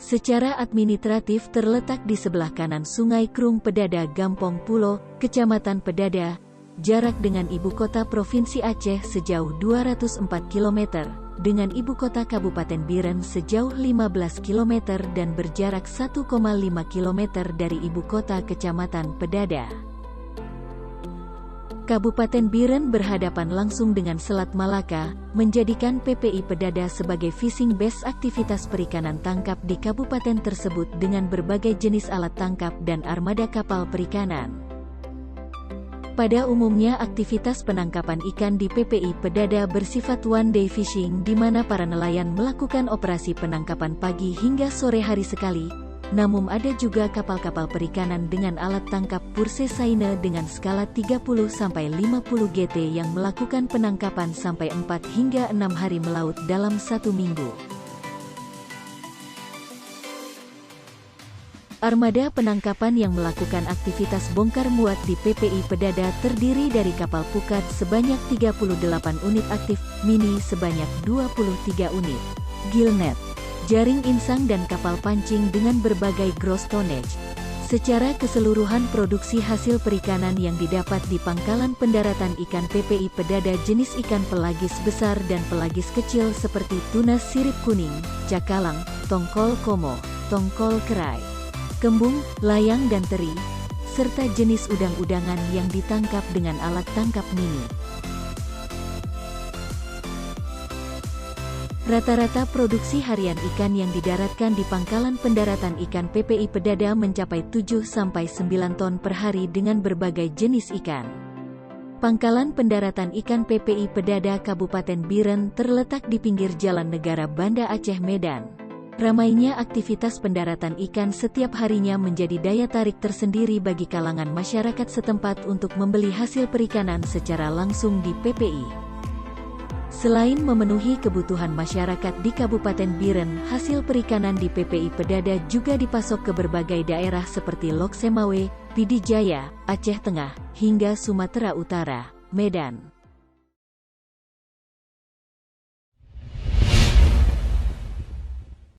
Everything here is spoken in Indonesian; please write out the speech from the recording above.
Secara administratif terletak di sebelah kanan Sungai Krung Pedada Gampong Pulo, Kecamatan Pedada, jarak dengan ibu kota Provinsi Aceh sejauh 204 km, dengan ibu kota Kabupaten Biren sejauh 15 km dan berjarak 1,5 km dari ibu kota Kecamatan Pedada. Kabupaten Biren berhadapan langsung dengan Selat Malaka, menjadikan PPI Pedada sebagai fishing base aktivitas perikanan tangkap di kabupaten tersebut dengan berbagai jenis alat tangkap dan armada kapal perikanan. Pada umumnya aktivitas penangkapan ikan di PPI Pedada bersifat one day fishing di mana para nelayan melakukan operasi penangkapan pagi hingga sore hari sekali. Namun ada juga kapal-kapal perikanan dengan alat tangkap purse seine dengan skala 30-50 GT yang melakukan penangkapan sampai 4 hingga 6 hari melaut dalam 1 minggu. Armada penangkapan yang melakukan aktivitas bongkar muat di PPI Pedada terdiri dari kapal pukat sebanyak 38 unit aktif, mini sebanyak 23 unit, gillnet, jaring insang dan kapal pancing dengan berbagai gross tonnage. Secara keseluruhan produksi hasil perikanan yang didapat di pangkalan pendaratan ikan PPI Pedada jenis ikan pelagis besar dan pelagis kecil seperti tuna sirip kuning, cakalang, tongkol komo, tongkol kerai, kembung, layang dan teri, serta jenis udang-udangan yang ditangkap dengan alat tangkap mini. Rata-rata produksi harian ikan yang didaratkan di pangkalan pendaratan ikan PPI Pedada mencapai 7-9 ton per hari dengan berbagai jenis ikan. Pangkalan pendaratan ikan PPI Pedada Kabupaten Biren terletak di pinggir Jalan Negara Banda Aceh Medan. Ramainya aktivitas pendaratan ikan setiap harinya menjadi daya tarik tersendiri bagi kalangan masyarakat setempat untuk membeli hasil perikanan secara langsung di PPI. Selain memenuhi kebutuhan masyarakat di Kabupaten Biren, hasil perikanan di PPI Pedada juga dipasok ke berbagai daerah seperti Lok Semawe, Pidi Jaya, Aceh Tengah, hingga Sumatera Utara, Medan.